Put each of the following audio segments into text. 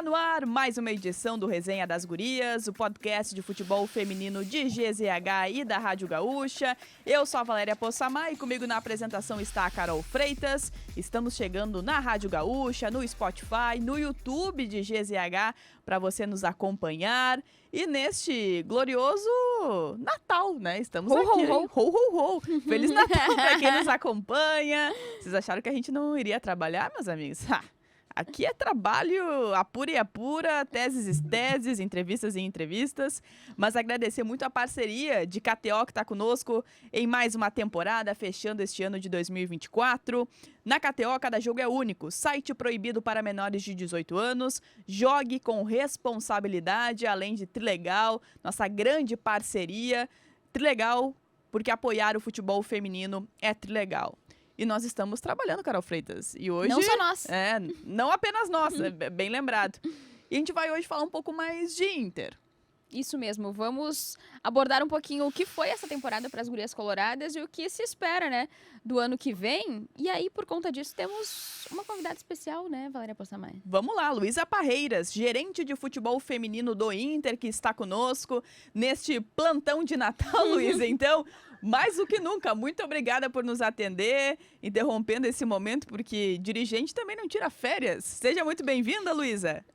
no ar mais uma edição do Resenha das Gurias, o podcast de futebol feminino de GZH e da Rádio Gaúcha. Eu sou a Valéria Possamay e comigo na apresentação está a Carol Freitas. Estamos chegando na Rádio Gaúcha, no Spotify, no YouTube de GZH para você nos acompanhar. E neste glorioso Natal, né? Estamos aqui. Ho, ho, ho. Feliz Natal para quem nos acompanha. Vocês acharam que a gente não iria trabalhar, meus amigos? Aqui é trabalho apura e apura, teses e teses, entrevistas e entrevistas, mas agradecer muito a parceria de KTO que está conosco em mais uma temporada, fechando este ano de 2024. Na KTO, cada jogo é único, site proibido para menores de 18 anos, jogue com responsabilidade, além de Trilegal, nossa grande parceria. Trilegal, porque apoiar o futebol feminino é Trilegal. E nós estamos trabalhando, Carol Freitas. E hoje... Não só nós. Não apenas nós, bem lembrado. E a gente vai hoje falar um pouco mais de Inter. Isso mesmo, vamos abordar um pouquinho o que foi essa temporada para as Gurias Coloradas e o que se espera, né, do ano que vem. E aí, por conta disso, temos uma convidada especial, né, Valéria Possamay? Vamos lá, Luísa Parreiras, gerente de futebol feminino do Inter, que está conosco neste plantão de Natal, Luísa. Então, mais do que nunca, muito obrigada por nos atender, interrompendo esse momento, porque dirigente também não tira férias. Seja muito bem-vinda, Luísa.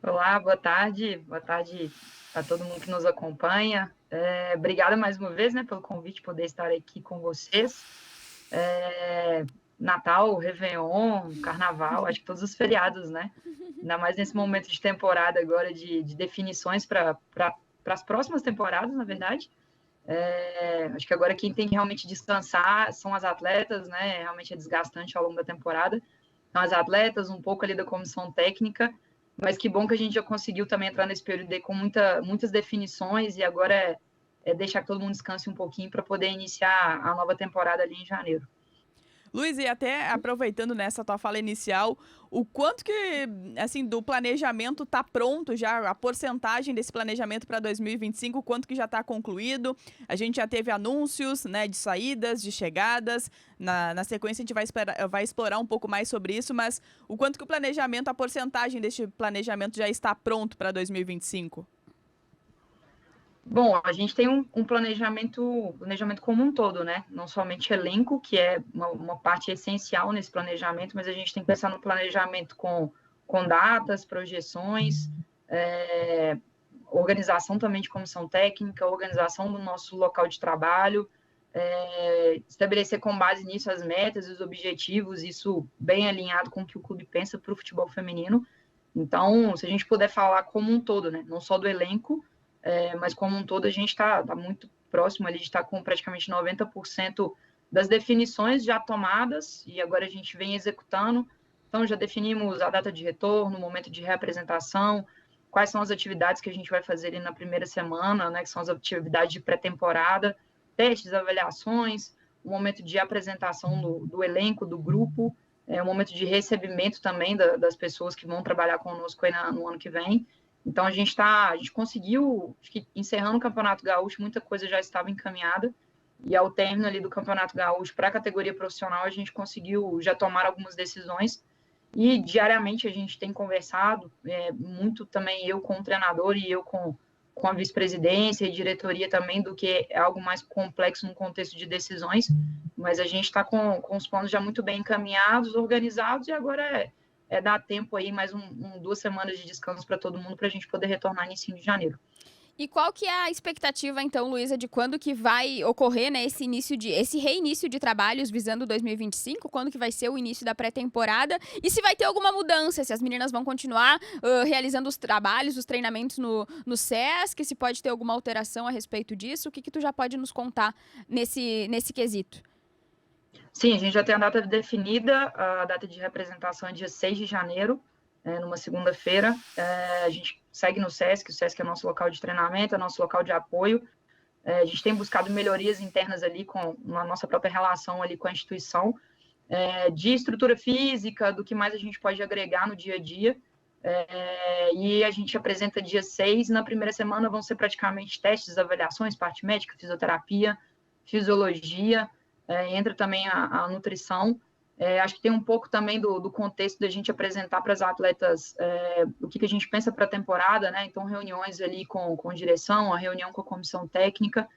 Olá, boa tarde a todo mundo que nos acompanha. Obrigada mais uma vez, né, pelo convite, poder estar aqui com vocês. Natal, Réveillon, Carnaval, acho que todos os feriados, né? Ainda mais nesse momento de temporada agora de definições para as próximas temporadas, na verdade. Acho que agora quem tem que realmente descansar são as atletas, né? Realmente é desgastante ao longo da temporada. Então, as atletas, um pouco ali da comissão técnica, mas que bom que a gente já conseguiu também entrar nesse período com muitas definições e agora é deixar que todo mundo descanse um pouquinho para poder iniciar a nova temporada ali em janeiro. Luiz, e até aproveitando nessa tua fala inicial, o quanto que, assim, do planejamento está pronto já, a porcentagem desse planejamento para 2025, o quanto que já está concluído? A gente já teve anúncios, né, de saídas, de chegadas, na sequência a gente vai explorar um pouco mais sobre isso, mas o quanto que o planejamento, a porcentagem deste planejamento já está pronto para 2025? Bom, a gente tem um planejamento como um todo, né? Não somente elenco, que é uma parte essencial nesse planejamento, mas a gente tem que pensar no planejamento com datas, projeções, organização também de comissão técnica, organização do nosso local de trabalho, estabelecer com base nisso as metas, os objetivos, isso bem alinhado com o que o clube pensa para o futebol feminino. Então, se a gente puder falar como um todo, né? Não só do elenco, mas como um todo a gente está muito próximo ali de estar com praticamente 90% das definições já tomadas e agora a gente vem executando. Então já definimos a data de retorno, o momento de reapresentação, quais são as atividades que a gente vai fazer ali na primeira semana, né, que são as atividades de pré-temporada, testes, avaliações, o momento de apresentação do elenco, do grupo, o momento de recebimento também das pessoas que vão trabalhar conosco aí no ano que vem. Então, a gente conseguiu, acho que encerrando o Campeonato Gaúcho, muita coisa já estava encaminhada, e ao término ali do Campeonato Gaúcho, para a categoria profissional, a gente conseguiu já tomar algumas decisões, e diariamente a gente tem conversado, muito também eu com o treinador e eu com a vice-presidência e diretoria também, do que é algo mais complexo no contexto de decisões, mas a gente está com os planos já muito bem encaminhados, organizados, e agora dar tempo aí, mais 2 semanas de descanso para todo mundo, para a gente poder retornar no início de janeiro. E qual que é a expectativa, então, Luísa, de quando que vai ocorrer, né, esse reinício de trabalhos visando 2025? Quando que vai ser o início da pré-temporada? E se vai ter alguma mudança? Se as meninas vão continuar realizando os trabalhos, os treinamentos no SESC? Se pode ter alguma alteração a respeito disso? O que tu já pode nos contar nesse quesito? Sim, a gente já tem a data definida, a data de representação é dia 6 de janeiro, numa segunda-feira. A gente segue no SESC, o SESC é nosso local de treinamento, é nosso local de apoio. A gente tem buscado melhorias internas ali na nossa própria relação ali com a instituição, de estrutura física, do que mais a gente pode agregar no dia a dia. E a gente apresenta dia 6, na primeira semana vão ser praticamente testes, avaliações, parte médica, fisioterapia, fisiologia, entra também a nutrição, Acho que tem um pouco também do contexto da gente apresentar para as atletas o que a gente pensa para a temporada, né? Então, reuniões ali com direção, a reunião com a comissão técnica,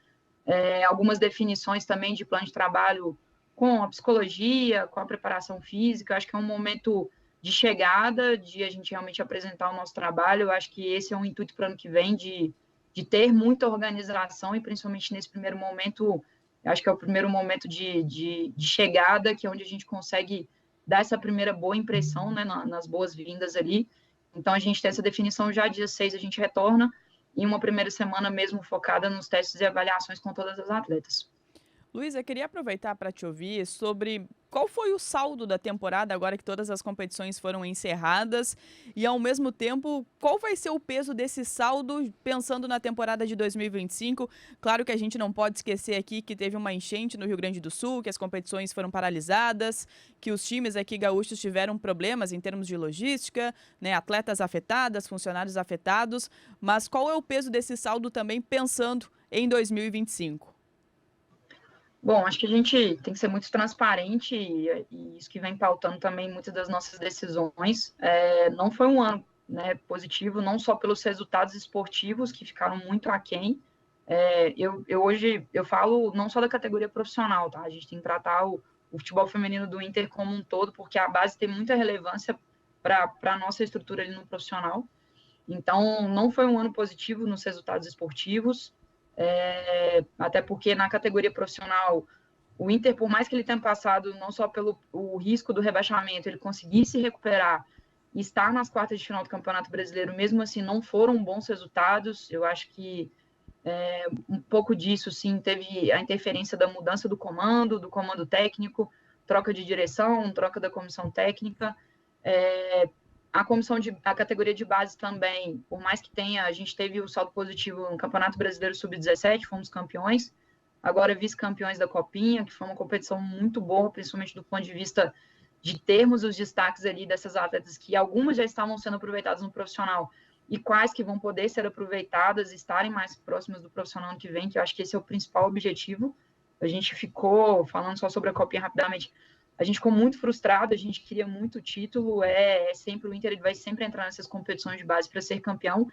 algumas definições também de plano de trabalho com a psicologia, com a preparação física. Acho que é um momento de chegada, de a gente realmente apresentar o nosso trabalho. Eu acho que esse é um intuito para o ano que vem, de ter muita organização e principalmente nesse primeiro momento, acho que é o primeiro momento de chegada, que é onde a gente consegue dar essa primeira boa impressão, né, nas boas-vindas ali. Então, a gente tem essa definição já, dia 6 a gente retorna, e uma primeira semana mesmo focada nos testes e avaliações com todas as atletas. Luísa, queria aproveitar para te ouvir sobre qual foi o saldo da temporada agora que todas as competições foram encerradas e, ao mesmo tempo, qual vai ser o peso desse saldo pensando na temporada de 2025? Claro que a gente não pode esquecer aqui que teve uma enchente no Rio Grande do Sul, que as competições foram paralisadas, que os times aqui gaúchos tiveram problemas em termos de logística, né, atletas afetadas, funcionários afetados, mas qual é o peso desse saldo também pensando em 2025? Bom, acho que a gente tem que ser muito transparente e isso que vem pautando também muitas das nossas decisões. Não foi um ano, né, positivo, não só pelos resultados esportivos, que ficaram muito aquém. Hoje eu falo não só da categoria profissional, tá? A gente tem que tratar o futebol feminino do Inter como um todo, porque a base tem muita relevância para a nossa estrutura ali no profissional. Então, não foi um ano positivo nos resultados esportivos. Até porque na categoria profissional, o Inter, por mais que ele tenha passado não só pelo o risco do rebaixamento, ele conseguir se recuperar e estar nas quartas de final do Campeonato Brasileiro, mesmo assim, não foram bons resultados. Eu acho que um pouco disso, sim, teve a interferência da mudança do comando técnico, troca de direção, troca da comissão técnica. A categoria de base também, por mais que a gente teve o saldo positivo no Campeonato Brasileiro Sub-17, fomos campeões, agora vice-campeões da Copinha, que foi uma competição muito boa, principalmente do ponto de vista de termos os destaques ali dessas atletas, que algumas já estavam sendo aproveitadas no profissional, e quais que vão poder ser aproveitadas, estarem mais próximas do profissional ano que vem, que eu acho que esse é o principal objetivo. A gente ficou, falando só sobre a Copinha rapidamente, a gente ficou muito frustrado, a gente queria muito título, sempre o Inter, ele vai sempre entrar nessas competições de base para ser campeão,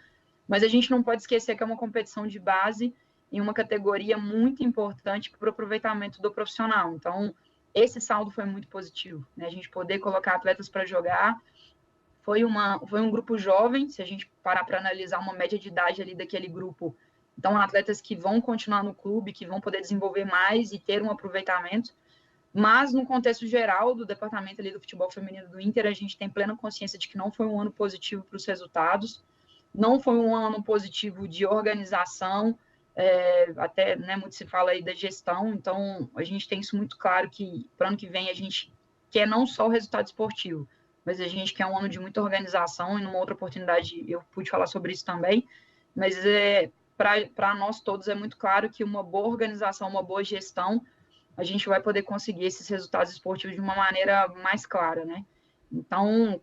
mas a gente não pode esquecer que é uma competição de base em uma categoria muito importante para o aproveitamento do profissional. Então, esse saldo foi muito positivo, né? A gente poder colocar atletas para jogar, foi um grupo jovem, se a gente parar para analisar uma média de idade ali daquele grupo, então atletas que vão continuar no clube, que vão poder desenvolver mais e ter um aproveitamento. Mas, no contexto geral do departamento ali do futebol feminino do Inter, a gente tem plena consciência de que não foi um ano positivo para os resultados, não foi um ano positivo de organização, até, né, muito se fala aí da gestão, então a gente tem isso muito claro que para o ano que vem a gente quer não só o resultado esportivo, mas a gente quer um ano de muita organização, e numa outra oportunidade eu pude falar sobre isso também, mas para nós todos é muito claro que uma boa organização, uma boa gestão, a gente vai poder conseguir esses resultados esportivos de uma maneira mais clara, né? Então,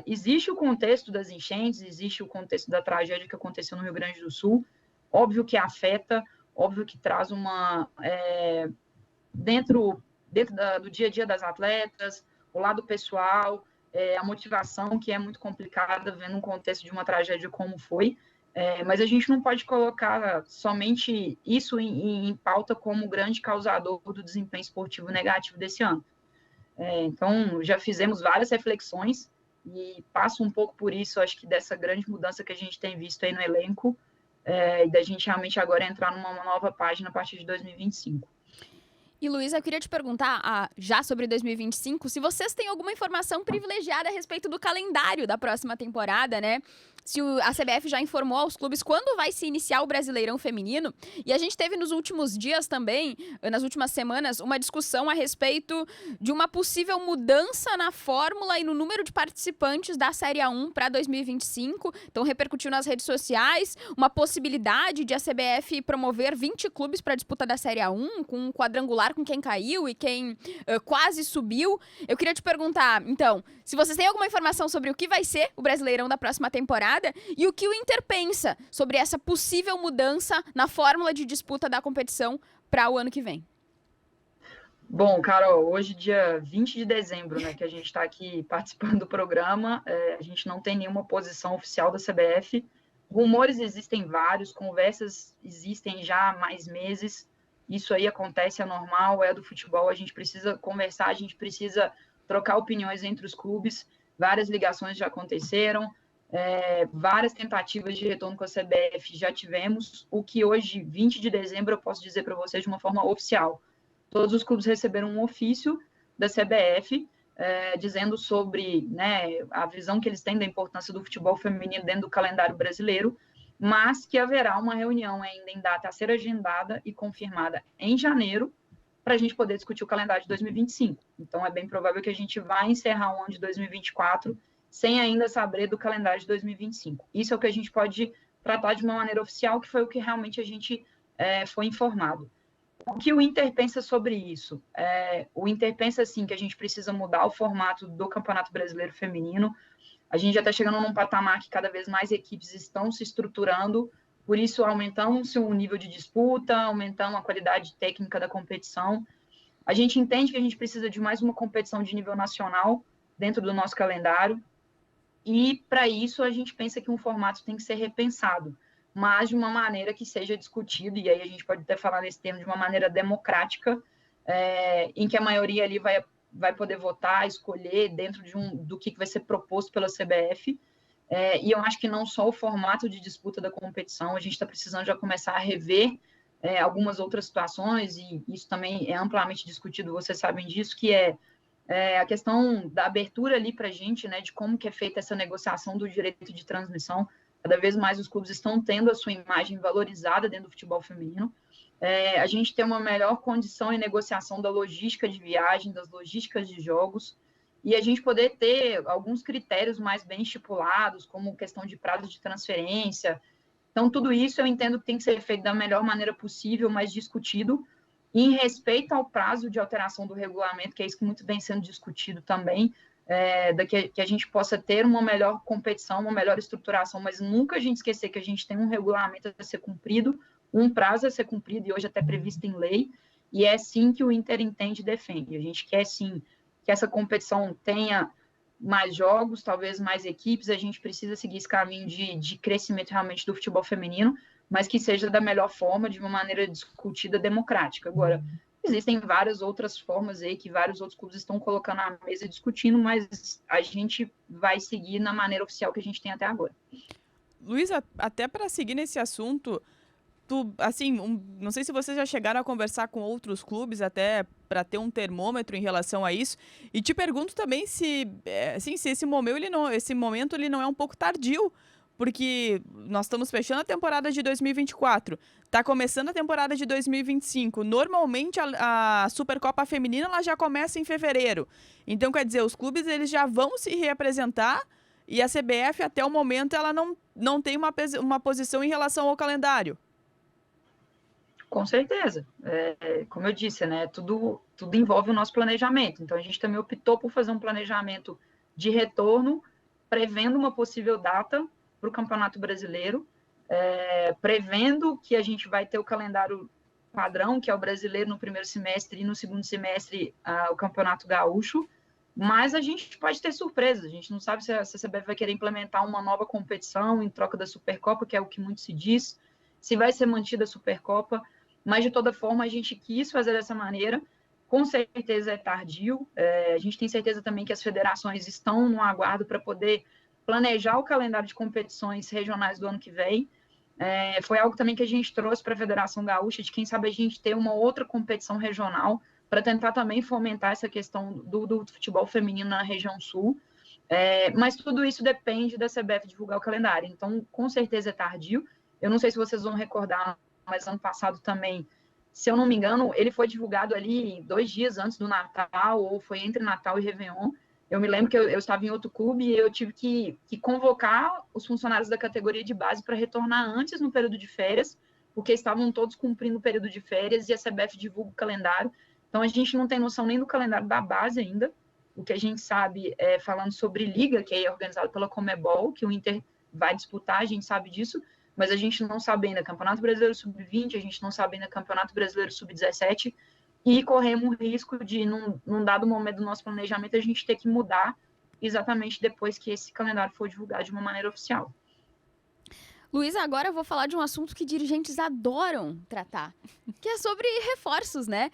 existe o contexto das enchentes, existe o contexto da tragédia que aconteceu no Rio Grande do Sul, óbvio que afeta, óbvio que traz dentro do dia a dia das atletas, o lado pessoal, a motivação, que é muito complicada, vendo um contexto de uma tragédia como foi, mas a gente não pode colocar somente isso em pauta como grande causador do desempenho esportivo negativo desse ano. Então, já fizemos várias reflexões e passo um pouco por isso, acho que dessa grande mudança que a gente tem visto aí no elenco, e da gente realmente agora entrar numa nova página a partir de 2025. E, Luísa, eu queria te perguntar, já sobre 2025, se vocês têm alguma informação privilegiada a respeito do calendário da próxima temporada, né? Se a CBF já informou aos clubes quando vai se iniciar o Brasileirão Feminino. E a gente teve nos últimos dias também, nas últimas semanas, uma discussão a respeito de uma possível mudança na fórmula e no número de participantes da Série A1 para 2025. Então, repercutiu nas redes sociais uma possibilidade de a CBF promover 20 clubes para a disputa da Série A1, com um quadrangular com quem caiu e quem quase subiu. Eu queria te perguntar, então, se vocês têm alguma informação sobre o que vai ser o Brasileirão da próxima temporada e o que o Inter pensa sobre essa possível mudança na fórmula de disputa da competição para o ano que vem. Bom, Carol, hoje, dia 20 de dezembro, né, que a gente está aqui participando do programa, a gente não tem nenhuma posição oficial da CBF. Rumores existem vários, conversas existem já há mais meses. Isso aí acontece, é normal, é do futebol. A gente precisa conversar, a gente precisa trocar opiniões entre os clubes. Várias ligações já aconteceram, várias tentativas de retorno com a CBF já tivemos. O que hoje, 20 de dezembro, eu posso dizer para vocês de uma forma oficial. Todos os clubes receberam um ofício da CBF dizendo sobre, né, a visão que eles têm da importância do futebol feminino dentro do calendário brasileiro, mas que haverá uma reunião ainda em data a ser agendada e confirmada em janeiro para a gente poder discutir o calendário de 2025. Então, é bem provável que a gente vá encerrar o ano de 2024 sem ainda saber do calendário de 2025. Isso é o que a gente pode tratar de uma maneira oficial, que foi o que realmente a gente foi informado. O que o Inter pensa sobre isso? O Inter pensa, assim, que a gente precisa mudar o formato do Campeonato Brasileiro Feminino. A gente já está chegando num patamar que cada vez mais equipes estão se estruturando, por isso aumentamos o nível de disputa, aumentamos a qualidade técnica da competição. A gente entende que a gente precisa de mais uma competição de nível nacional dentro do nosso calendário, e para isso a gente pensa que um formato tem que ser repensado, mas de uma maneira que seja discutido, e aí a gente pode até falar nesse termo, de uma maneira democrática, em que a maioria ali vai poder votar, escolher dentro do que vai ser proposto pela CBF, e eu acho que não só o formato de disputa da competição, a gente está precisando já começar a rever algumas outras situações, e isso também é amplamente discutido, vocês sabem disso, que a questão da abertura ali para a gente, né, de como que é feita essa negociação do direito de transmissão. Cada vez mais os clubes estão tendo a sua imagem valorizada dentro do futebol feminino. A gente tem uma melhor condição em negociação da logística de viagem, das logísticas de jogos, e a gente poder ter alguns critérios mais bem estipulados, como questão de prazo de transferência. Então, tudo isso eu entendo que tem que ser feito da melhor maneira possível, mas discutido, em respeito ao prazo de alteração do regulamento, que é isso que muito vem sendo discutido também, que a gente possa ter uma melhor competição, uma melhor estruturação, mas nunca a gente esquecer que a gente tem um regulamento a ser cumprido, um prazo a ser cumprido, e hoje até previsto em lei, e é sim que o Inter entende e defende. A gente quer sim que essa competição tenha mais jogos, talvez mais equipes, a gente precisa seguir esse caminho de crescimento realmente do futebol feminino, mas que seja da melhor forma, de uma maneira discutida, democrática. Agora, existem várias outras formas aí que vários outros clubes estão colocando à mesa e discutindo, mas a gente vai seguir na maneira oficial que a gente tem até agora. Luísa, até para seguir nesse assunto, não sei se vocês já chegaram a conversar com outros clubes até para ter um termômetro em relação a isso, e te pergunto também se esse momento ele não é um pouco tardio, porque nós estamos fechando a temporada de 2024, está começando a temporada de 2025. Normalmente a Supercopa Feminina ela já começa em fevereiro. Então, quer dizer, os clubes eles já vão se reapresentar e a CBF, até o momento, ela não tem uma posição em relação ao calendário. Com certeza. Como eu disse, né, tudo envolve o nosso planejamento. Então, a gente também optou por fazer um planejamento de retorno, prevendo uma possível data para o Campeonato Brasileiro, prevendo que a gente vai ter o calendário padrão, que é o brasileiro no primeiro semestre e no segundo semestre o Campeonato Gaúcho, mas a gente pode ter surpresas, a gente não sabe se a CBF vai querer implementar uma nova competição em troca da Supercopa, que é o que muito se diz, se vai ser mantida a Supercopa, mas de toda forma a gente quis fazer dessa maneira, com certeza é tardio, a gente tem certeza também que as federações estão no aguardo para poder planejar o calendário de competições regionais do ano que vem. Foi algo também que a gente trouxe para a Federação Gaúcha, de quem sabe a gente ter uma outra competição regional, para tentar também fomentar essa questão do futebol feminino na região sul. Mas tudo isso depende da CBF divulgar o calendário. Então, com certeza é tardio. Eu não sei se vocês vão recordar, mas ano passado também, se eu não me engano, ele foi divulgado ali 2 dias antes do Natal, ou foi entre Natal e Réveillon. Eu me lembro que eu estava em outro clube e eu tive que convocar os funcionários da categoria de base para retornar antes no período de férias, porque estavam todos cumprindo o período de férias e a CBF divulga o calendário. Então, a gente não tem noção nem do calendário da base ainda. O que a gente sabe, falando sobre Liga, que é organizado pela Conmebol, que o Inter vai disputar, a gente sabe disso, mas a gente não sabe ainda Campeonato Brasileiro Sub-20, a gente não sabe ainda Campeonato Brasileiro Sub-17. e corremos o risco de, num dado momento do nosso planejamento, a gente ter que mudar exatamente depois que esse calendário for divulgado de uma maneira oficial. Luísa, agora eu vou falar de um assunto que dirigentes adoram tratar, que é sobre reforços, né?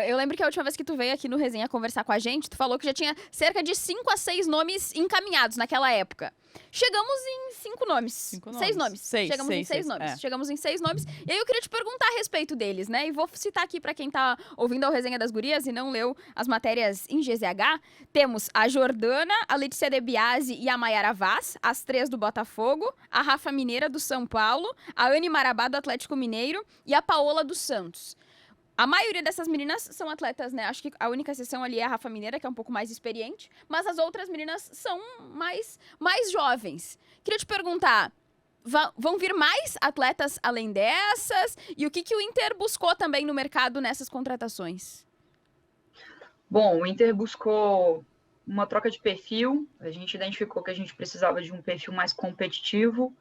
Eu lembro que a última vez que tu veio aqui no Resenha conversar com a gente, tu falou que já tinha cerca de 5 a 6 nomes encaminhados naquela época. Chegamos em 5 nomes. 6 nomes. Chegamos em 6 nomes. Chegamos em 6 nomes. E aí eu queria te perguntar a respeito deles, né? E vou citar aqui para quem tá ouvindo a Resenha das Gurias e não leu as matérias em GZH. Temos a Jordana, a Letícia De Biasi e a Mayara Vaz, as 3 do Botafogo, a Rafa Mineira do São Paulo, a Anne Marabá do Atlético Mineiro e a Paola do Santos. A maioria dessas meninas são atletas, né? Acho que a única exceção ali é a Rafa Mineira, que é um pouco mais experiente, mas as outras meninas são mais jovens. Queria te perguntar, vão vir mais atletas além dessas? E o que o Inter buscou também no mercado nessas contratações? Bom, o Inter buscou uma troca de perfil. A gente identificou que a gente precisava de um perfil mais competitivo,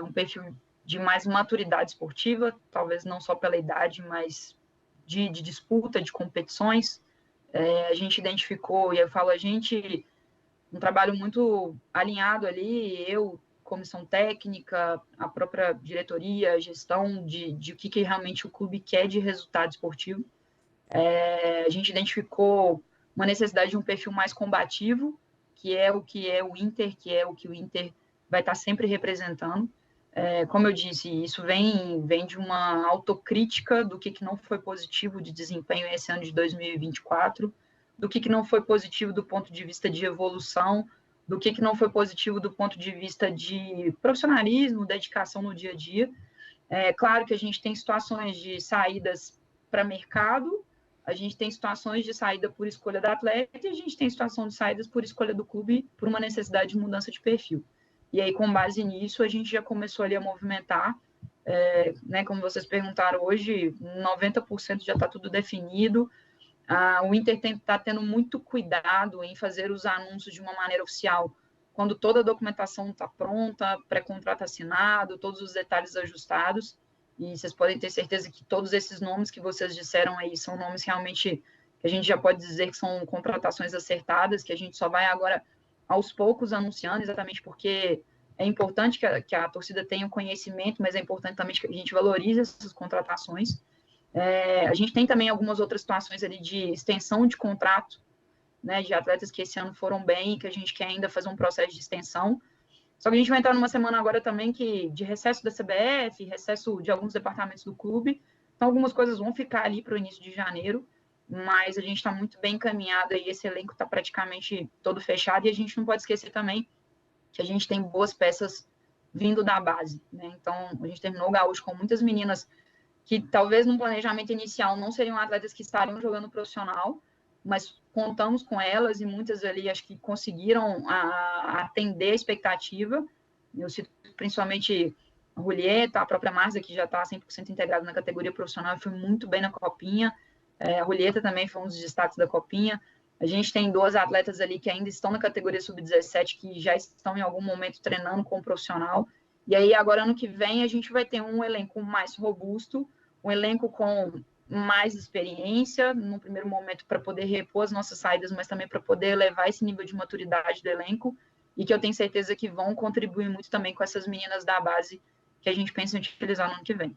um perfil de mais maturidade esportiva, talvez não só pela idade, mas de disputa, de competições. A gente identificou, e eu falo a gente, um trabalho muito alinhado ali, eu, comissão técnica, a própria diretoria, a gestão de o que realmente o clube quer de resultado esportivo. A gente identificou uma necessidade de um perfil mais combativo, que é o Inter, que é o que o Inter vai estar sempre representando. Como eu disse, isso vem de uma autocrítica do que não foi positivo de desempenho esse ano de 2024, do que não foi positivo do ponto de vista de evolução, do que não foi positivo do ponto de vista de profissionalismo, dedicação no dia a dia. Claro que a gente tem situações de saídas para mercado, a gente tem situações de saída por escolha do atleta e a gente tem situação de saídas por escolha do clube por uma necessidade de mudança de perfil. E aí, com base nisso, a gente já começou ali a movimentar, né, como vocês perguntaram hoje, 90% já está tudo definido. O Inter está tendo muito cuidado em fazer os anúncios de uma maneira oficial, quando toda a documentação está pronta, pré-contrato assinado, todos os detalhes ajustados. E vocês podem ter certeza que todos esses nomes que vocês disseram aí são nomes realmente que a gente já pode dizer que são contratações acertadas, que a gente só vai agora aos poucos anunciando, exatamente porque é importante que a torcida tenha o conhecimento, mas é importante também que a gente valorize essas contratações. A gente tem também algumas outras situações ali de extensão de contrato, né, de atletas que esse ano foram bem, que a gente quer ainda fazer um processo de extensão. Só que a gente vai entrar numa semana agora também de recesso da CBF, recesso de alguns departamentos do clube, então algumas coisas vão ficar ali para o início de janeiro, mas a gente está muito bem encaminhado e esse elenco está praticamente todo fechado, e a gente não pode esquecer também que a gente tem boas peças vindo da base, né? Então, a gente terminou o Gaúcho com muitas meninas que talvez no planejamento inicial não seriam atletas que estariam jogando profissional, mas contamos com elas e muitas ali acho que conseguiram atender a expectativa. Eu cito principalmente a Julieta, a própria Marza, que já está 100% integrada na categoria profissional e foi muito bem na Copinha. A Julieta também foi um dos destaques da Copinha. A gente tem 2 atletas ali que ainda estão na categoria sub-17, que já estão em algum momento treinando com o profissional. E aí, agora, ano que vem, a gente vai ter um elenco mais robusto, um elenco com mais experiência, no primeiro momento, para poder repor as nossas saídas, mas também para poder elevar esse nível de maturidade do elenco, e que eu tenho certeza que vão contribuir muito também com essas meninas da base que a gente pensa em utilizar no ano que vem.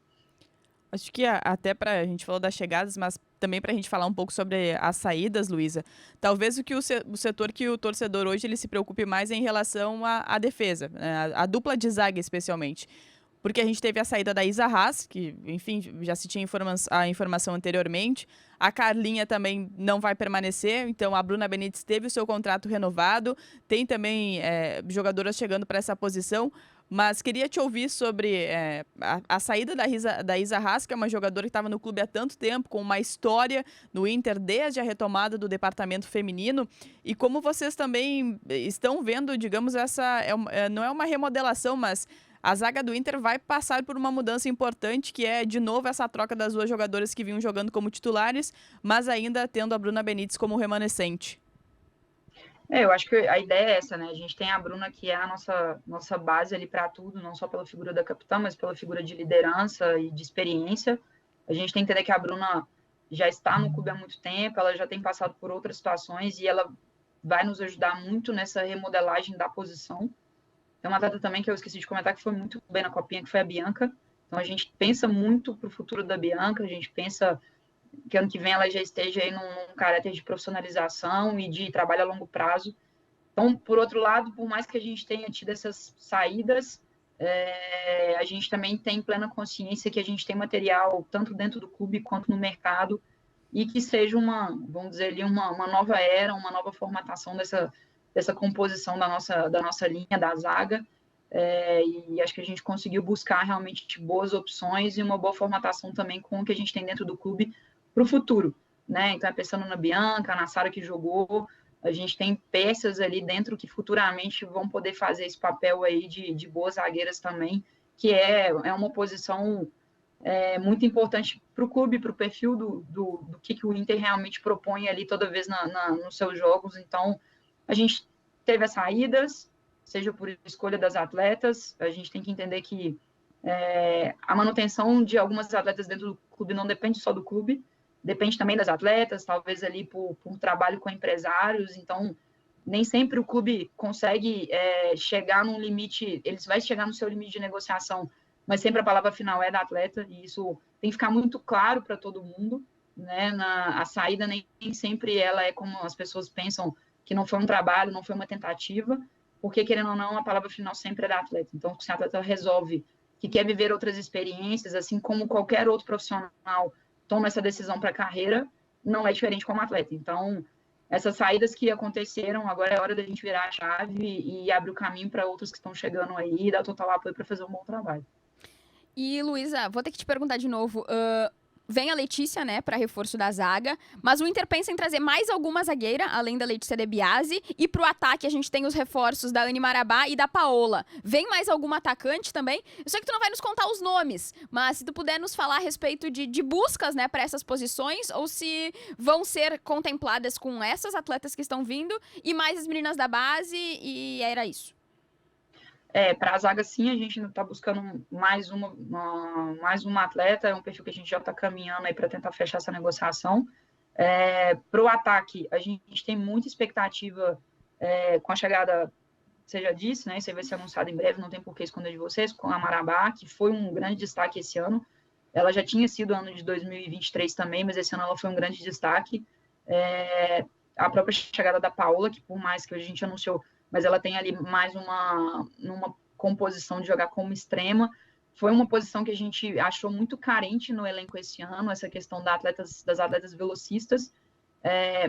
Acho que até a gente falou das chegadas, mas também para a gente falar um pouco sobre as saídas, Luísa, talvez o setor que o torcedor hoje ele se preocupe mais é em relação à defesa, né? A dupla de zaga especialmente. Porque a gente teve a saída da Isa Haas, que, enfim, já se tinha a informação anteriormente. A Carlinha também não vai permanecer, então a Bruna Benítez teve o seu contrato renovado. Tem também jogadoras chegando para essa posição. Mas queria te ouvir sobre a saída da Isa Haas, que é uma jogadora que estava no clube há tanto tempo, com uma história no Inter desde a retomada do departamento feminino. E como vocês também estão vendo, digamos, não é uma remodelação, mas a zaga do Inter vai passar por uma mudança importante, que é, de novo, essa troca das 2 jogadoras que vinham jogando como titulares, mas ainda tendo a Bruna Benítez como remanescente. Eu acho que a ideia é essa, né? A gente tem a Bruna, que é a nossa base ali para tudo, não só pela figura da capitã, mas pela figura de liderança e de experiência. A gente tem que entender que a Bruna já está no clube há muito tempo, ela já tem passado por outras situações e ela vai nos ajudar muito nessa remodelagem da posição. Tem uma atleta também que eu esqueci de comentar que foi muito bem na Copinha, que foi a Bianca. Então, a gente pensa muito para o futuro da Bianca, a gente pensa que ano que vem ela já esteja aí num caráter de profissionalização e de trabalho a longo prazo. Então, por outro lado, por mais que a gente tenha tido essas saídas, a gente também tem plena consciência que a gente tem material tanto dentro do clube quanto no mercado e que seja vamos dizer ali, uma nova era, uma nova formatação dessa composição da nossa linha, da zaga, e acho que a gente conseguiu buscar realmente boas opções e uma boa formatação também com o que a gente tem dentro do clube para o futuro, né? Então, pensando na Bianca, na Sara que jogou, a gente tem peças ali dentro que futuramente vão poder fazer esse papel aí de boas zagueiras também, que é uma posição muito importante para o clube, para o perfil do que o Inter realmente propõe ali toda vez nos seus jogos. Então, a gente teve as saídas, seja por escolha das atletas, a gente tem que entender que a manutenção de algumas atletas dentro do clube não depende só do clube, depende também das atletas, talvez ali por trabalho com empresários, então nem sempre o clube consegue chegar num limite, eles vai chegar no seu limite de negociação, mas sempre a palavra final é da atleta, e isso tem que ficar muito claro para todo mundo, né? A saída nem sempre ela é como as pessoas pensam, que não foi um trabalho, não foi uma tentativa, porque, querendo ou não, a palavra final sempre é da atleta. Então, se a atleta resolve que quer viver outras experiências, assim como qualquer outro profissional toma essa decisão para a carreira, não é diferente como atleta. Então, essas saídas que aconteceram, agora é hora da gente virar a chave e abrir o caminho para outros que estão chegando aí e dar total apoio para fazer um bom trabalho. E, Luísa, vou ter que te perguntar de novo. Vem a Letícia, né, para reforço da zaga, mas o Inter pensa em trazer mais alguma zagueira, além da Letícia De Biasi, e pro ataque a gente tem os reforços da Anne Marabá e da Paola. Vem mais alguma atacante também? Eu sei que tu não vai nos contar os nomes, mas se tu puder nos falar a respeito de buscas, né, para essas posições, ou se vão ser contempladas com essas atletas que estão vindo e mais as meninas da base, e era isso. Para a zaga, sim, a gente está buscando mais uma atleta, é um perfil que a gente já está caminhando aí para tentar fechar essa negociação. Para o ataque, a gente tem muita expectativa com a chegada, você já disse, né? Isso aí vai ser anunciado em breve, não tem por que esconder de vocês, com a Marabá, que foi um grande destaque esse ano. Ela já tinha sido ano de 2023 também, mas esse ano ela foi um grande destaque. A própria chegada da Paola, que por mais que a gente anunciou, mas ela tem ali mais numa composição de jogar como extrema. Foi uma posição que a gente achou muito carente no elenco esse ano, essa questão das atletas velocistas,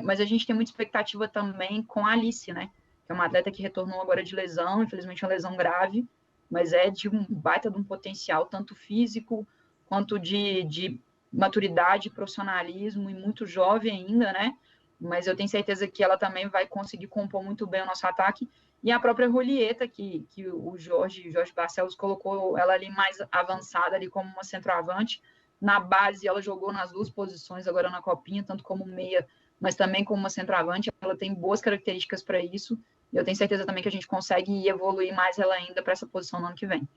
mas a gente tem muita expectativa também com a Alice, né? Que é uma atleta que retornou agora de lesão, infelizmente uma lesão grave, mas é de um baita de um potencial, tanto físico quanto de maturidade, profissionalismo, e muito jovem ainda, né? Mas eu tenho certeza que ela também vai conseguir compor muito bem o nosso ataque, e a própria Julieta, que o Jorge Barcelos colocou ela ali mais avançada, ali como uma centroavante. Na base, ela jogou nas duas posições agora na Copinha, tanto como meia, mas também como uma centroavante. Ela tem boas características para isso, e eu tenho certeza também que a gente consegue evoluir mais ela ainda para essa posição no ano que vem.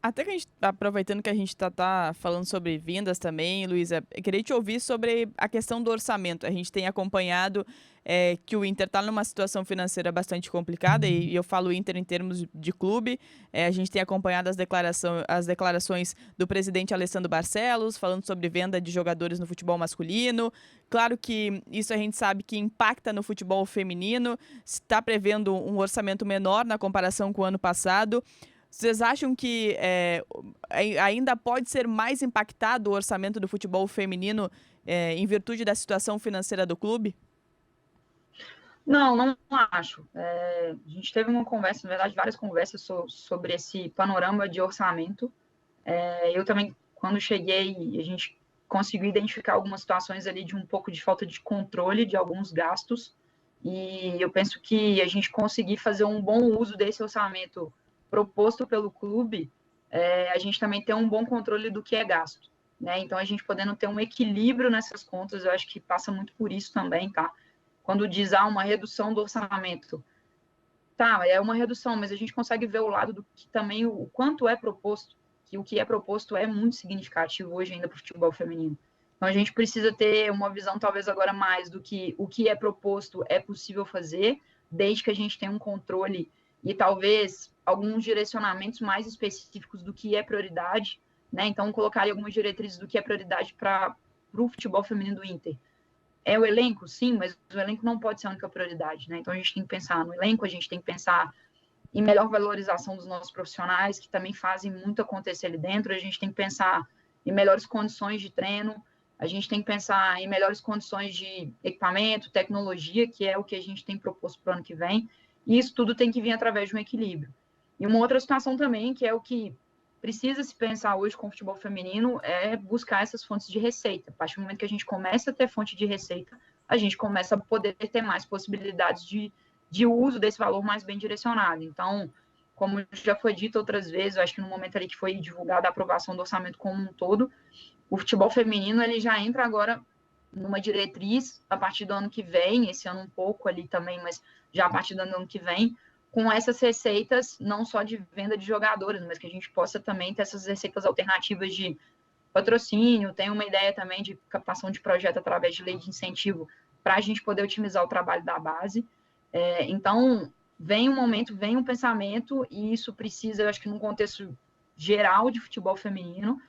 Até que a gente tá aproveitando que a gente tá falando sobre vindas também, Luísa, eu queria te ouvir sobre a questão do orçamento. A gente tem acompanhado que o Inter está numa situação financeira bastante complicada, e eu falo Inter em termos de clube. A gente tem acompanhado as declarações do presidente Alessandro Barcelos, falando sobre venda de jogadores no futebol masculino. Claro que isso a gente sabe que impacta no futebol feminino, está prevendo um orçamento menor na comparação com o ano passado. Vocês acham que ainda pode ser mais impactado o orçamento do futebol feminino em virtude da situação financeira do clube? Não acho. A gente teve uma conversa, na verdade, várias conversas sobre esse panorama de orçamento. Eu também, quando cheguei, a gente conseguiu identificar algumas situações ali de um pouco de falta de controle de alguns gastos, e eu penso que a gente conseguir fazer um bom uso desse orçamento proposto pelo clube, a gente também tem um bom controle do que é gasto, né? Então, a gente podendo ter um equilíbrio nessas contas, eu acho que passa muito por isso também, tá? Quando diz uma redução do orçamento, tá, é uma redução, mas a gente consegue ver o lado do que também, o quanto é proposto, que o que é proposto é muito significativo hoje ainda para o futebol feminino. Então, a gente precisa ter uma visão, talvez, agora mais do que o que é proposto é possível fazer, desde que a gente tenha um controle e, talvez, alguns direcionamentos mais específicos do que é prioridade, né? Então, colocaria algumas diretrizes do que é prioridade para o futebol feminino do Inter. É o elenco? Sim, mas o elenco não pode ser a única prioridade, né? Então, a gente tem que pensar no elenco, a gente tem que pensar em melhor valorização dos nossos profissionais, que também fazem muito acontecer ali dentro, a gente tem que pensar em melhores condições de treino, a gente tem que pensar em melhores condições de equipamento, tecnologia, que é o que a gente tem proposto para o ano que vem, e isso tudo tem que vir através de um equilíbrio. E uma outra situação também, que é o que precisa se pensar hoje com o futebol feminino, é buscar essas fontes de receita. A partir do momento que a gente começa a ter fonte de receita, a gente começa a poder ter mais possibilidades de uso desse valor mais bem direcionado. Então, como já foi dito outras vezes, eu acho que no momento ali que foi divulgada a aprovação do orçamento como um todo, o futebol feminino ele já entra agora numa diretriz a partir do ano que vem, esse ano um pouco ali também, mas já a partir do ano que vem, com essas receitas não só de venda de jogadores, mas que a gente possa também ter essas receitas alternativas de patrocínio, tem uma ideia também de captação de projeto através de lei de incentivo para a gente poder otimizar o trabalho da base. Então, vem um momento, vem um pensamento, e isso precisa, eu acho que num contexto geral de futebol feminino,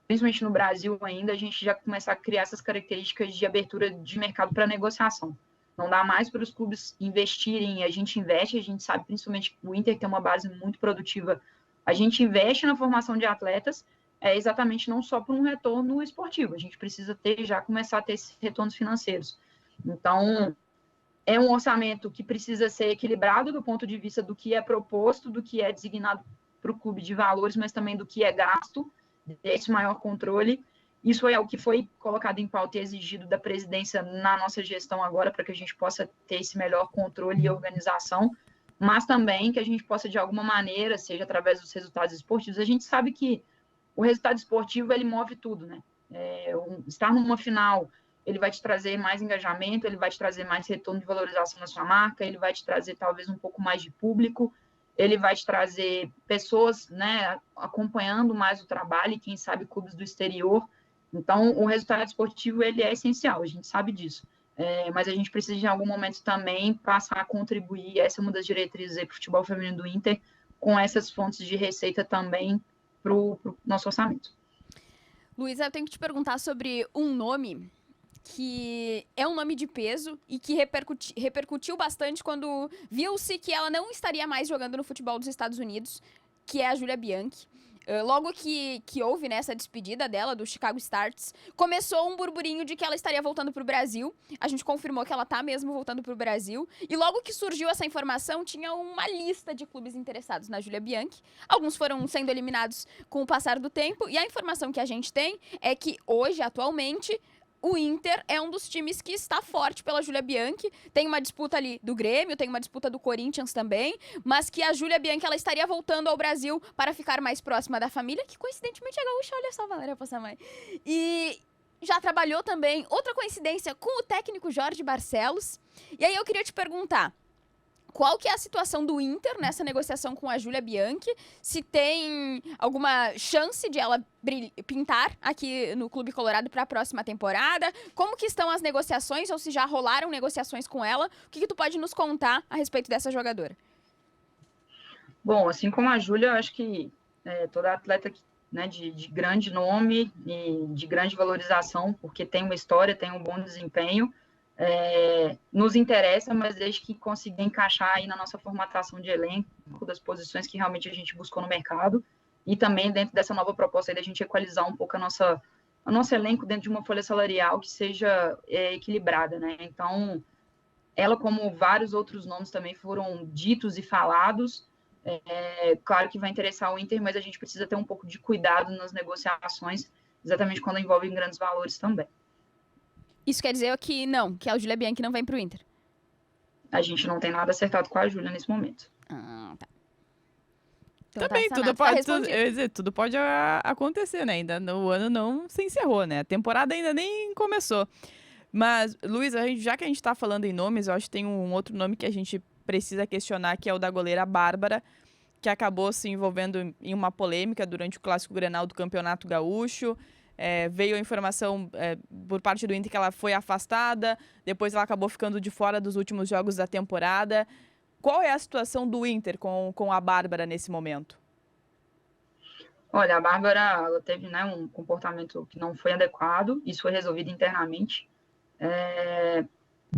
principalmente no Brasil ainda, a gente já começa a criar essas características de abertura de mercado para negociação. Não dá mais para os clubes investirem, a gente investe, a gente sabe, principalmente o Inter tem uma base muito produtiva, a gente investe na formação de atletas, exatamente não só por um retorno esportivo, a gente precisa já começar a ter esses retornos financeiros. Então, é um orçamento que precisa ser equilibrado do ponto de vista do que é proposto, do que é designado para o clube de valores, mas também do que é gasto, desse maior controle. Isso é o que foi colocado em pauta e exigido da presidência na nossa gestão agora, para que a gente possa ter esse melhor controle e organização, mas também que a gente possa, de alguma maneira, seja através dos resultados esportivos, a gente sabe que o resultado esportivo, ele move tudo, né? Estar numa final, ele vai te trazer mais engajamento, ele vai te trazer mais retorno de valorização na sua marca, ele vai te trazer talvez um pouco mais de público, ele vai te trazer pessoas, né, acompanhando mais o trabalho, e quem sabe clubes do exterior. Então, o resultado esportivo, ele é essencial, a gente sabe disso. Mas a gente precisa, em algum momento, também passar a contribuir, essa é uma das diretrizes para o futebol feminino do Inter, com essas fontes de receita também para o nosso orçamento. Luísa, eu tenho que te perguntar sobre um nome que é um nome de peso e que repercutiu bastante quando viu-se que ela não estaria mais jogando no futebol dos Estados Unidos, que é a Julia Bianchi. Logo que houve, né, essa despedida dela do Chicago Stars, começou um burburinho de que ela estaria voltando pro Brasil. A gente confirmou que ela tá mesmo voltando pro Brasil. E logo que surgiu essa informação, tinha uma lista de clubes interessados na Julia Bianchi. Alguns foram sendo eliminados com o passar do tempo. E a informação que a gente tem é que hoje, atualmente, o Inter é um dos times que está forte pela Julia Bianchi. Tem uma disputa ali do Grêmio, tem uma disputa do Corinthians também, mas que a Julia Bianchi ela estaria voltando ao Brasil para ficar mais próxima da família, que coincidentemente é gaúcha, olha só, Valéria Possamay. E já trabalhou também, outra coincidência, com o técnico Jorge Barcelos. E aí eu queria te perguntar, qual que é a situação do Inter nessa negociação com a Julia Bianchi? Se tem alguma chance de ela pintar aqui no Clube Colorado para a próxima temporada? Como que estão as negociações, ou se já rolaram negociações com ela? O que tu pode nos contar a respeito dessa jogadora? Bom, assim como a Júlia, eu acho que toda atleta, né, de grande nome e de grande valorização, porque tem uma história, tem um bom desempenho, nos interessa, mas desde que consiga encaixar aí na nossa formatação de elenco, das posições que realmente a gente buscou no mercado, e também dentro dessa nova proposta aí da gente equalizar um pouco o nosso elenco dentro de uma folha salarial que seja equilibrada, né? Então, ela, como vários outros nomes também foram ditos e falados, claro que vai interessar o Inter, mas a gente precisa ter um pouco de cuidado nas negociações, exatamente quando envolvem grandes valores também. Isso quer dizer que não, que a Julia Bianchi não vem pro Inter? A gente não tem nada acertado com a Júlia nesse momento. Tá. Então Também, tá tudo pode acontecer, né? Ainda o ano não se encerrou, né? A temporada ainda nem começou. Mas, Luísa, já que a gente tá falando em nomes, eu acho que tem um outro nome que a gente precisa questionar, que é o da goleira Bárbara, que acabou se envolvendo em uma polêmica durante o Clássico Grenal do Campeonato Gaúcho. veio a informação por parte do Inter que ela foi afastada, depois ela acabou ficando de fora dos últimos jogos da temporada. Qual é a situação do Inter com a Bárbara nesse momento? Olha, a Bárbara ela teve, né, um comportamento que não foi adequado, isso foi resolvido internamente.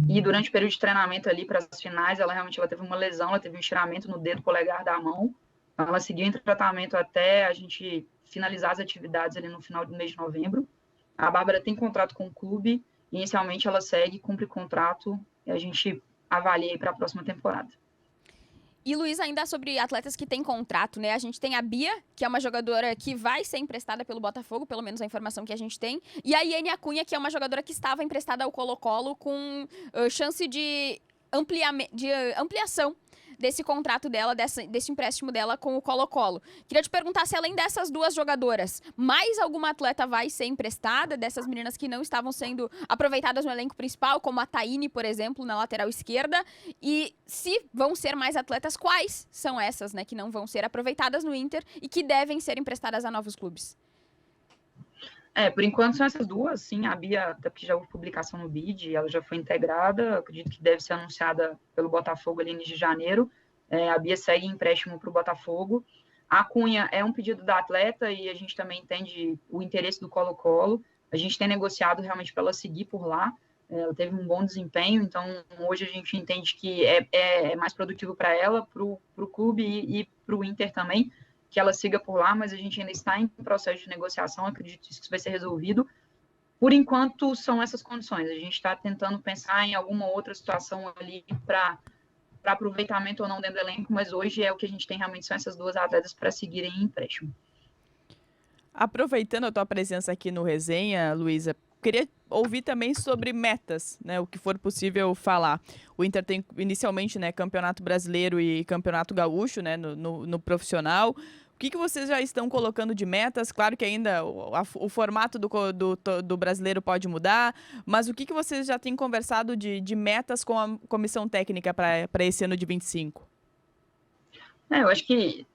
E durante o período de treinamento ali para as finais, ela teve uma lesão, ela teve um estiramento no dedo polegar da mão. Ela seguiu em tratamento até a gente finalizar as atividades ali no final do mês de novembro. A Bárbara tem contrato com o clube, inicialmente ela segue, cumpre contrato e a gente avalia para a próxima temporada. E, Luiz, ainda sobre atletas que têm contrato, né? A gente tem a Bia, que é uma jogadora que vai ser emprestada pelo Botafogo, pelo menos a informação que a gente tem. E a Iane Acunha, que é uma jogadora que estava emprestada ao Colo-Colo com chance de ampliação desse contrato dela, desse empréstimo dela com o Colo-Colo. Queria te perguntar se, além dessas duas jogadoras, mais alguma atleta vai ser emprestada, dessas meninas que não estavam sendo aproveitadas no elenco principal, como a Taine, por exemplo, na lateral esquerda, e se vão ser mais atletas, quais são essas, né, que não vão ser aproveitadas no Inter e que devem ser emprestadas a novos clubes? Por enquanto são essas duas, sim, a Bia, até porque já houve publicação no BID, ela já foi integrada, acredito que deve ser anunciada pelo Botafogo ali no início de janeiro, a Bia segue em empréstimo para o Botafogo, a Cunha é um pedido da atleta e a gente também entende o interesse do Colo-Colo, a gente tem negociado realmente para ela seguir por lá, ela teve um bom desempenho, então hoje a gente entende que é mais produtivo para ela, para o clube e para o Inter também, que ela siga por lá, mas a gente ainda está em processo de negociação, acredito que isso vai ser resolvido. Por enquanto, são essas condições. A gente está tentando pensar em alguma outra situação ali para aproveitamento ou não dentro do elenco, mas hoje o que a gente tem realmente são essas duas atletas para seguirem em empréstimo. Aproveitando a tua presença aqui no Resenha, Luísa, queria ouvir também sobre metas, né, o que for possível falar. O Inter tem inicialmente, né, Campeonato Brasileiro e Campeonato Gaúcho, né, no profissional. O que vocês já estão colocando de metas? Claro que ainda o formato do brasileiro pode mudar, mas o que vocês já têm conversado de metas com a comissão técnica para esse ano de 25? Eu acho que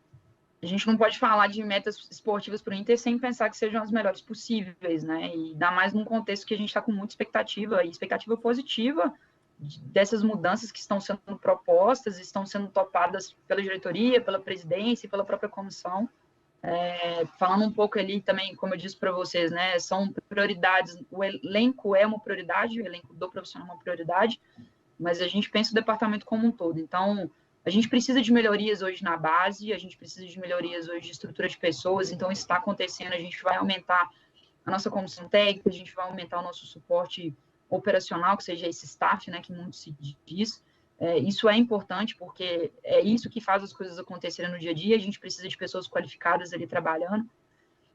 a gente não pode falar de metas esportivas para o Inter sem pensar que sejam as melhores possíveis, né? E ainda mais num contexto que a gente está com muita expectativa, e expectativa positiva dessas mudanças que estão sendo propostas, estão sendo topadas pela diretoria, pela presidência e pela própria comissão. Falando um pouco ali também, como eu disse para vocês, né, são prioridades, o elenco é uma prioridade, o elenco do profissional é uma prioridade, mas a gente pensa o departamento como um todo. Então, a gente precisa de melhorias hoje na base, a gente precisa de melhorias hoje de estrutura de pessoas, então isso está acontecendo, a gente vai aumentar a nossa comissão técnica, a gente vai aumentar o nosso suporte operacional, que seja esse staff, né, que muito se diz. Isso é importante, porque é isso que faz as coisas acontecerem no dia a dia, a gente precisa de pessoas qualificadas ali trabalhando.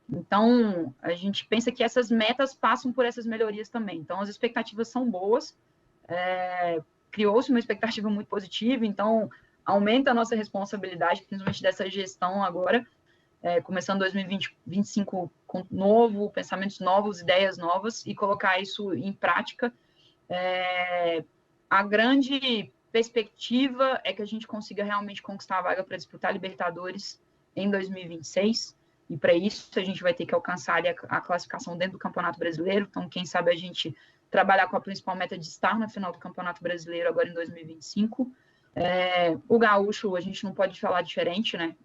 Então, a gente pensa que essas metas passam por essas melhorias também. Então, as expectativas são boas, criou-se uma expectativa muito positiva, então aumenta a nossa responsabilidade, principalmente dessa gestão agora, começando 2025 com novo, pensamentos novos, ideias novas, e colocar isso em prática. A grande perspectiva é que a gente consiga realmente conquistar a vaga para disputar a Libertadores em 2026, e para isso a gente vai ter que alcançar ali a classificação dentro do Campeonato Brasileiro, então quem sabe a gente trabalhar com a principal meta de estar na final do Campeonato Brasileiro agora em 2025. O Gaúcho, a gente não pode falar diferente, né?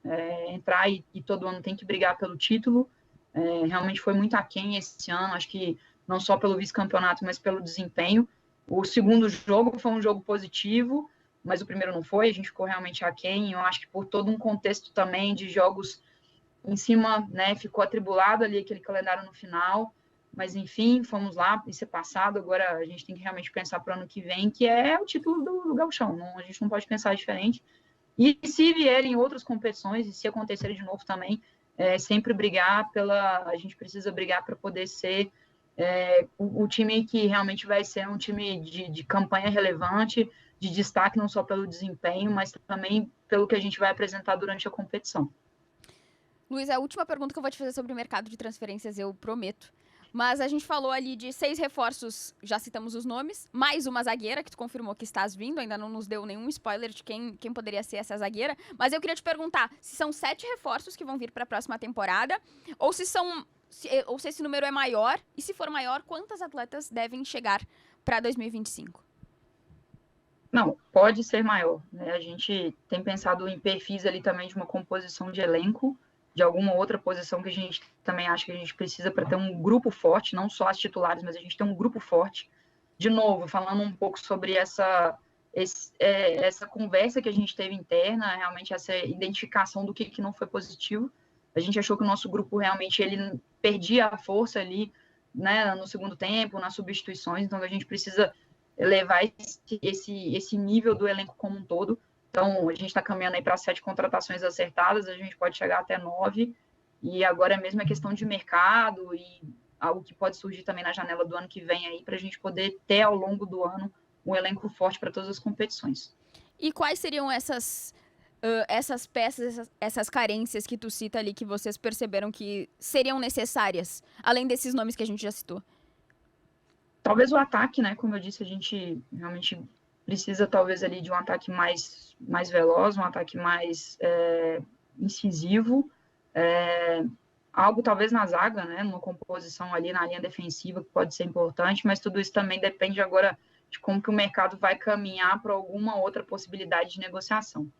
Entrar e todo ano tem que brigar pelo título. Realmente foi muito aquém esse ano, acho que não só pelo vice-campeonato, mas pelo desempenho. O segundo jogo foi um jogo positivo, mas o primeiro não foi, a gente ficou realmente aquém. Eu acho que por todo um contexto também de jogos em cima, né? Ficou atribulado ali aquele calendário no final. Mas, enfim, fomos lá, isso é passado, agora a gente tem que realmente pensar para o ano que vem, que é o título do Gauchão, a gente não pode pensar diferente. E se vierem outras competições, e se acontecer de novo também, sempre brigar a gente precisa brigar para poder ser o time que realmente vai ser um time de campanha relevante, de destaque não só pelo desempenho, mas também pelo que a gente vai apresentar durante a competição. Luiz, a última pergunta que eu vou te fazer sobre o mercado de transferências, eu prometo. Mas a gente falou ali de 6 reforços, já citamos os nomes, mais uma zagueira, que tu confirmou que estás vindo, ainda não nos deu nenhum spoiler de quem poderia ser essa zagueira, mas eu queria te perguntar se são 7 reforços que vão vir para a próxima temporada, ou se são ou se esse número é maior, e se for maior, quantas atletas devem chegar para 2025? Não, pode ser maior, né? A gente tem pensado em perfis ali também de uma composição de elenco, de alguma outra posição que a gente também acha que a gente precisa para ter um grupo forte, não só as titulares, mas a gente tem um grupo forte. De novo, falando um pouco sobre essa conversa que a gente teve interna, realmente essa identificação do que não foi positivo. A gente achou que o nosso grupo realmente ele perdia a força ali, né, no segundo tempo, nas substituições, então a gente precisa elevar esse nível do elenco como um todo. Então, a gente está caminhando aí para 7 contratações acertadas, a gente pode chegar até 9, e agora é mesmo a questão de mercado e algo que pode surgir também na janela do ano que vem aí, para a gente poder ter ao longo do ano um elenco forte para todas as competições. E quais seriam essas peças, essas carências que tu cita ali, que vocês perceberam que seriam necessárias, além desses nomes que a gente já citou? Talvez o ataque, né? Como eu disse, a gente realmente precisa talvez ali de um ataque mais veloz, um ataque mais incisivo, algo talvez na zaga, né? Numa composição ali na linha defensiva que pode ser importante, mas tudo isso também depende agora de como que o mercado vai caminhar para alguma outra possibilidade de negociação.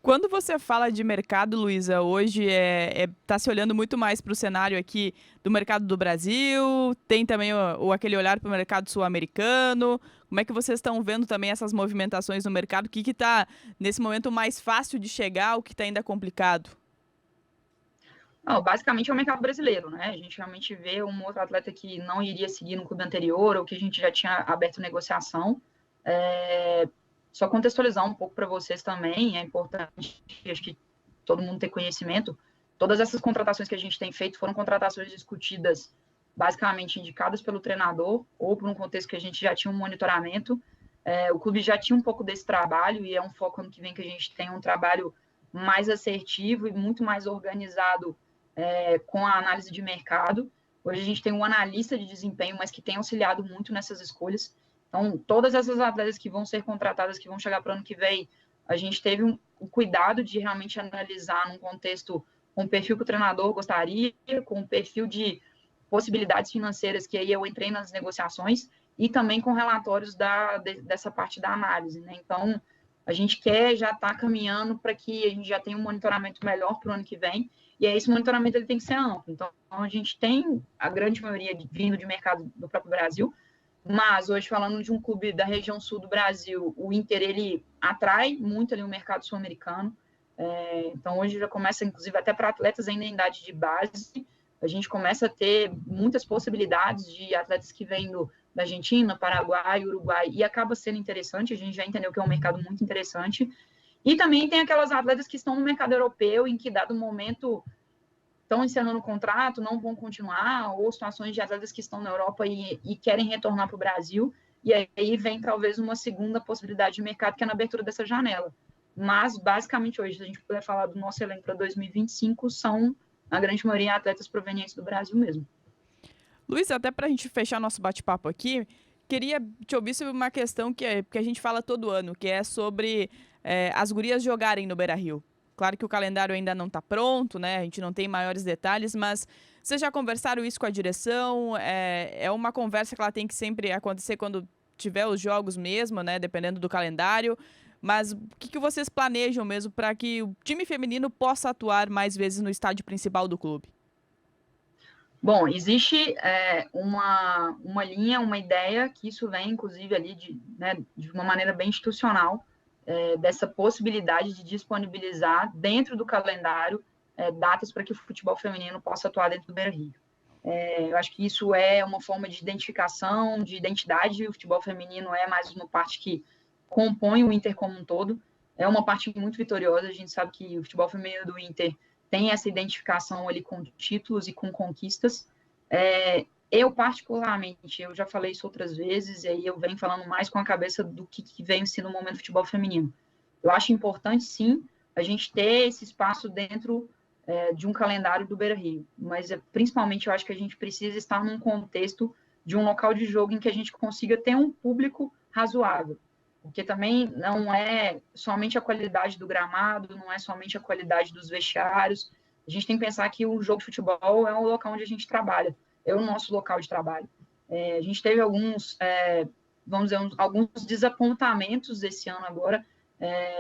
Quando você fala de mercado, Luísa, hoje tá se olhando muito mais para o cenário aqui do mercado do Brasil, tem também aquele olhar para o mercado sul-americano. Como é que vocês estão vendo também essas movimentações no mercado? O que está, nesse momento, mais fácil de chegar, o que está ainda complicado? Não, basicamente é o mercado brasileiro, né? A gente realmente vê um outro atleta que não iria seguir no clube anterior ou que a gente já tinha aberto negociação. Só contextualizar um pouco para vocês também, é importante, acho que todo mundo tem conhecimento, todas essas contratações que a gente tem feito foram contratações discutidas, basicamente indicadas pelo treinador, ou por um contexto que a gente já tinha um monitoramento. O clube já tinha um pouco desse trabalho, e é um foco ano que vem que a gente tem um trabalho mais assertivo e muito mais organizado com a análise de mercado. Hoje a gente tem um analista de desempenho, mas que tem auxiliado muito nessas escolhas. Então, todas essas atletas que vão ser contratadas, que vão chegar para o ano que vem, a gente teve o cuidado de realmente analisar num contexto com o perfil que o treinador gostaria, com o perfil de possibilidades financeiras, que aí eu entrei nas negociações, e também com relatórios dessa parte da análise, né? Então, a gente quer já estar caminhando para que a gente já tenha um monitoramento melhor para o ano que vem, e aí esse monitoramento ele tem que ser amplo. Então, a gente tem a grande maioria vindo de mercado do próprio Brasil, mas hoje, falando de um clube da região sul do Brasil, o Inter, ele atrai muito ali o mercado sul-americano. Então, hoje já começa, inclusive, até para atletas ainda em idade de base, a gente começa a ter muitas possibilidades de atletas que vêm da Argentina, Paraguai, Uruguai, e acaba sendo interessante, a gente já entendeu que é um mercado muito interessante. E também tem aquelas atletas que estão no mercado europeu, em que, dado momento, estão encerrando o contrato, não vão continuar, ou situações de atletas que estão na Europa e querem retornar para o Brasil, e aí vem talvez uma segunda possibilidade de mercado, que é na abertura dessa janela. Mas, basicamente, hoje, se a gente puder falar do nosso elenco para 2025, são, a grande maioria, atletas provenientes do Brasil mesmo. Luiz, até para a gente fechar nosso bate-papo aqui, queria te ouvir sobre uma questão que a gente fala todo ano, que é sobre as gurias jogarem no Beira-Rio. Claro que o calendário ainda não está pronto, né? A gente não tem maiores detalhes, mas vocês já conversaram isso com a direção? É uma conversa que ela tem que sempre acontecer quando tiver os jogos mesmo, né? Dependendo do calendário. Mas o que vocês planejam mesmo para que o time feminino possa atuar mais vezes no estádio principal do clube? Bom, existe uma linha, uma ideia, que isso vem, inclusive, ali de uma maneira bem institucional, dessa possibilidade de disponibilizar dentro do calendário datas para que o futebol feminino possa atuar dentro do Beira-Rio. Eu acho que isso é uma forma de identificação, de identidade. O futebol feminino é mais uma parte que compõe o Inter como um todo. É uma parte muito vitoriosa. A gente sabe que o futebol feminino do Inter tem essa identificação ali com títulos e com conquistas. Eu, particularmente, eu já falei isso outras vezes, e aí eu venho falando mais com a cabeça do que vem sendo o momento do futebol feminino. Eu acho importante, sim, a gente ter esse espaço dentro de um calendário do Beira-Rio, mas principalmente eu acho que a gente precisa estar num contexto de um local de jogo em que a gente consiga ter um público razoável, porque também não é somente a qualidade do gramado, não é somente a qualidade dos vestiários, A gente tem que pensar que o jogo de futebol é o local onde a gente trabalha, é o nosso local de trabalho. A gente teve alguns desapontamentos esse ano agora,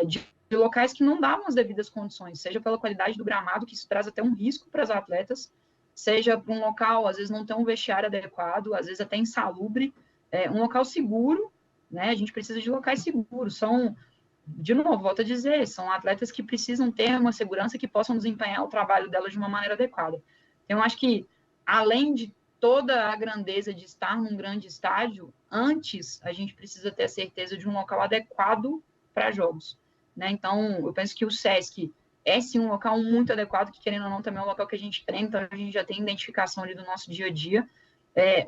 de locais que não davam as devidas condições, seja pela qualidade do gramado, que isso traz até um risco para os atletas, seja para um local, às vezes não tem um vestiário adequado, às vezes até insalubre, um local seguro, né? A gente precisa de locais seguros, de novo, volto a dizer, são atletas que precisam ter uma segurança que possam desempenhar o trabalho delas de uma maneira adequada. Então, eu acho que, além de toda a grandeza de estar num grande estádio, antes a gente precisa ter a certeza de um local adequado para jogos, né? Então, eu penso que o SESC é sim um local muito adequado, que querendo ou não também é um local que a gente treina, então a gente já tem identificação ali do nosso dia a dia,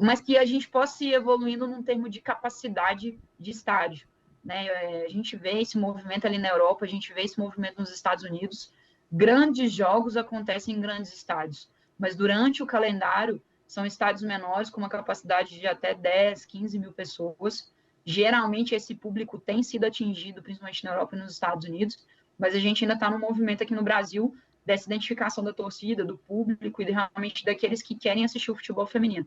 mas que a gente possa ir evoluindo num termo de capacidade de estádio, né? A gente vê esse movimento ali na Europa, a gente vê esse movimento nos Estados Unidos, grandes jogos acontecem em grandes estádios, mas durante o calendário são estádios menores, com uma capacidade de até 10, 15 mil pessoas. Geralmente, esse público tem sido atingido, principalmente na Europa e nos Estados Unidos, mas a gente ainda está no movimento aqui no Brasil dessa identificação da torcida, do público e realmente daqueles que querem assistir o futebol feminino.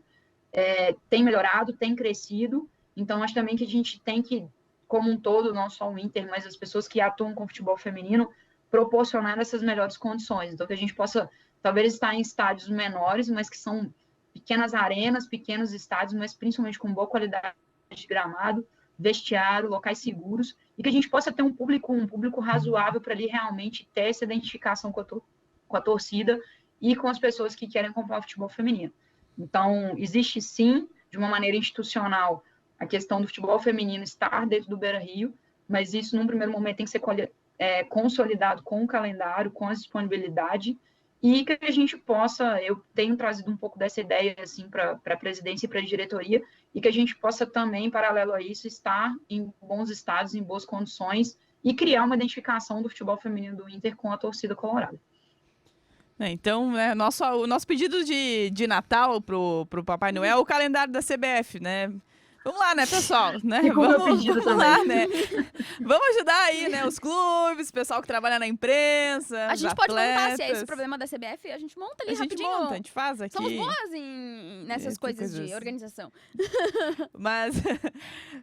Tem melhorado, tem crescido, então acho também que a gente tem que, como um todo, não só o Inter, mas as pessoas que atuam com o futebol feminino, proporcionar essas melhores condições. Então, que a gente possa, talvez, estar em estádios menores, mas que são pequenas arenas, pequenos estádios, mas principalmente com boa qualidade de gramado, vestiário, locais seguros, e que a gente possa ter um público razoável para ali realmente ter essa identificação com a torcida e com as pessoas que querem comprar o futebol feminino. Então, existe sim, de uma maneira institucional, a questão do futebol feminino estar dentro do Beira-Rio, mas isso, num primeiro momento, tem que ser consolidado com o calendário, com a disponibilidade, e que a gente possa, eu tenho trazido um pouco dessa ideia assim, para a presidência e para a diretoria, e que a gente possa também, paralelo a isso, estar em bons estados, em boas condições, e criar uma identificação do futebol feminino do Inter com a torcida colorada. Então, o nosso pedido de Natal pro Papai Noel é o calendário da CBF, né? Vamos lá, né, pessoal? Né? Vamos lá, né? Vamos ajudar aí, né? Os clubes, o pessoal que trabalha na imprensa. A gente pode montar, se é esse o problema da CBF, a gente monta ali rapidinho. A gente faz aqui. Somos boas nessas coisas de organização. Mas,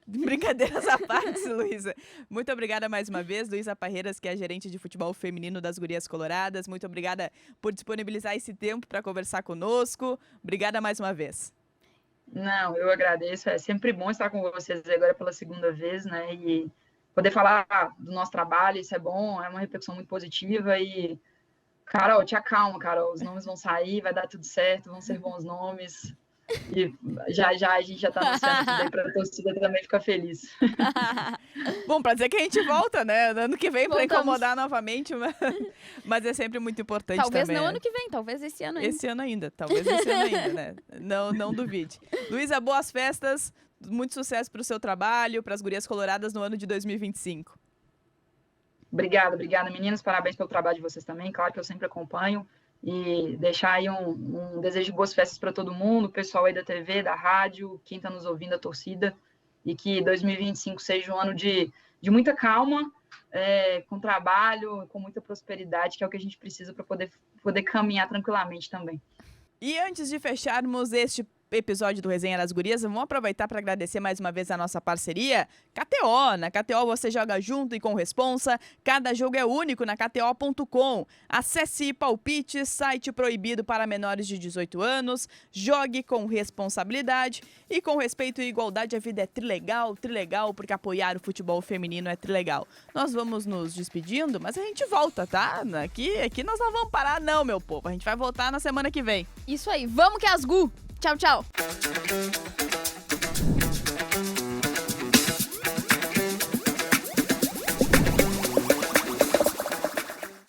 brincadeiras à parte, Luísa. Muito obrigada mais uma vez, Luísa Parreiras, que é a gerente de futebol feminino das Gurias Coloradas. Muito obrigada por disponibilizar esse tempo para conversar conosco. Obrigada mais uma vez. Não, eu agradeço. É sempre bom estar com vocês agora pela segunda vez, né? E poder falar do nosso trabalho, isso é bom, é uma repercussão muito positiva. E, Carol, te acalma, Carol. Os nomes vão sair, vai dar tudo certo, vão ser bons nomes. E já a gente já está anunciando tudo aí para a torcida também ficar feliz. Bom, para dizer que a gente volta, né? Ano que vem para incomodar novamente, mas é sempre muito importante talvez também. Talvez não ano que vem, talvez esse ano ainda. Talvez esse ano ainda, né? Não duvide. Luísa, boas festas, muito sucesso para o seu trabalho, para as Gurias Coloradas no ano de 2025. Obrigada, meninas, parabéns pelo trabalho de vocês também, claro que eu sempre acompanho. E deixar aí um desejo de boas festas para todo mundo, o pessoal aí da TV, da rádio, quem está nos ouvindo, a torcida, e que 2025 seja um ano de muita calma, com trabalho, com muita prosperidade, que é o que a gente precisa para poder caminhar tranquilamente também. E antes de fecharmos este episódio do Resenha das Gurias, vamos aproveitar para agradecer mais uma vez a nossa parceria KTO. Na KTO você joga junto e com responsa, cada jogo é único na KTO.com. Acesse e palpite, site proibido para menores de 18 anos, jogue com responsabilidade e com respeito e igualdade. A vida é trilegal, porque apoiar o futebol feminino é trilegal. Nós vamos nos despedindo, mas a gente volta, tá? Aqui nós não vamos parar não, meu povo. A gente vai voltar na semana que vem. Isso aí, vamos que é as Gu! Tchau, tchau!